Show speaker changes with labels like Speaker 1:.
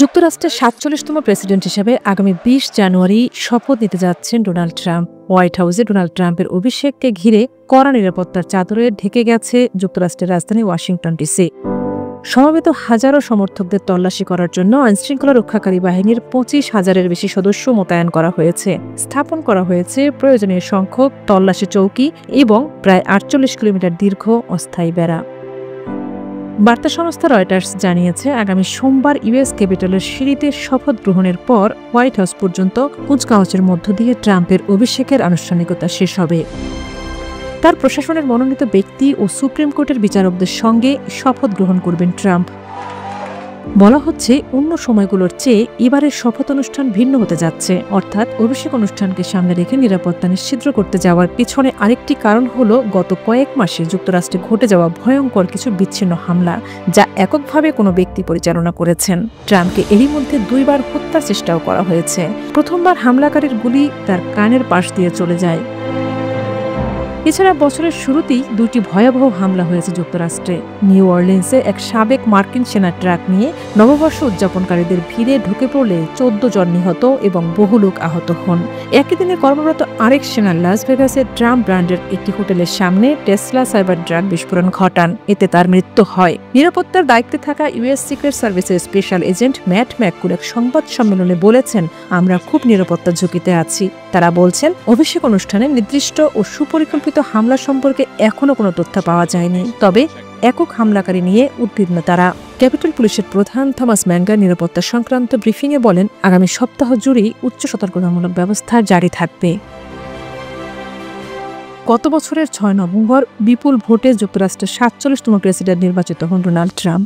Speaker 1: যুক্তরাষ্ট্রের ৪৭তম প্রেসিডেন্ট হিসেবে আগামী ২০ জানুয়ারি শপথ নিতে যাচ্ছেন ডোনাল্ড ট্রাম্প। হোয়াইট হাউসে ডোনাল্ড ট্রাম্পের অভিষেককে ঘিরে কড়া নিরাপত্তার চাদরে ঢেকে গেছে যুক্তরাষ্ট্রের রাজধানী ওয়াশিংটন ডিসি। সমবেত হাজারো সমর্থকদের তল্লাশি করার জন্য আইনশৃঙ্খলা রক্ষাকারী বাহিনীর ২৫,০০০-এর বেশি সদস্য মোতায়েন করা হয়েছে। স্থাপন করা হয়েছে প্রয়োজনীয় সংখ্যক তল্লাশি চৌকি এবং প্রায় ৪৮ কিলোমিটার দীর্ঘ অস্থায়ী বেড়া। বার্তা সংস্থা রয়টার্স জানিয়েছে, আগামী সোমবার ইউএস ক্যাপিটলের সিঁড়িতে শপথ গ্রহণের পর হোয়াইট হাউস পর্যন্ত কুচকাওয়াজের মধ্য দিয়ে ট্রাম্পের অভিষেকের আনুষ্ঠানিকতা শেষ হবে। তার প্রশাসনের মনোনীত ব্যক্তি ও সুপ্রিম কোর্টের বিচারকদের সঙ্গে শপথ গ্রহণ করবেন ট্রাম্প। বলা হচ্ছে, অন্য সময়গুলোর চেয়ে এবারের শপথ অনুষ্ঠান ভিন্ন হতে যাচ্ছে। অর্থাৎ অভিষেক অনুষ্ঠানকে সামনে রেখে নিরাপত্তা নিশ্চিত করতে যাওয়ার পিছনে আরেকটি কারণ হলো গত কয়েক মাসে যুক্তরাষ্ট্রে ঘটে যাওয়া ভয়ঙ্কর কিছু বিচ্ছিন্ন হামলা, যা এককভাবে কোনো ব্যক্তি পরিচালনা করেছেন। ট্রাম্পকে এরই মধ্যে ২ বার হত্যার চেষ্টাও করা হয়েছে। প্রথমবার হামলাকারীর গুলি তার কানের পাশ দিয়ে চলে যায়। এছাড়া বছরের শুরুতেই ২টি ভয়াবহ হামলা হয়েছে যুক্তরাষ্ট্রে। নিউ অর্লিন্সে এক সাবেক মার্কিন সেনা ট্রাক নিয়ে নববর্ষ উদযাপনকারীদের ভিড়ে ঢুকে পড়লে ১৪ জন নিহত এবং বহু লোক আহত হন। একই দিনে কর্মরত আরেক সেনা লাস ভেগাসে ট্রাম্প ব্র্যান্ডের একটি হোটেলের সামনে টেসলা সাইবার ট্রাক বিস্ফোরণ ঘটান, এতে তার মৃত্যু হয়। নিরাপত্তার দায়িত্বে থাকা ইউএস সিক্রেট সার্ভিসের স্পেশাল এজেন্ট ম্যাট ম্যাককুল এক সংবাদ সম্মেলনে বলেছেন, আমরা খুব নিরাপত্তা ঝুঁকিতে আছি। তারা বলছেন, অভিষেক অনুষ্ঠানে নির্দিষ্ট ও সুপরিকল্পিত হামলা সম্পর্কে এখনো কোনো তথ্য পাওয়া যায়নি, তবে একক হামলাকারী নিয়ে উদ্বিগ্ন তারা। ক্যাপিটল পুলিশের প্রধান থমাস ম্যাঙ্গার নিরাপত্তা সংক্রান্ত ব্রিফিংয়ে বলেন, আগামী সপ্তাহ জুড়েই উচ্চ সতর্কতামূলক ব্যবস্থা জারি থাকবে। গত বছরের ৬ নভেম্বর বিপুল ভোটে যুক্তরাষ্ট্রের ৪৭তম প্রেসিডেন্ট নির্বাচিত হন ডোনাল্ড ট্রাম্প।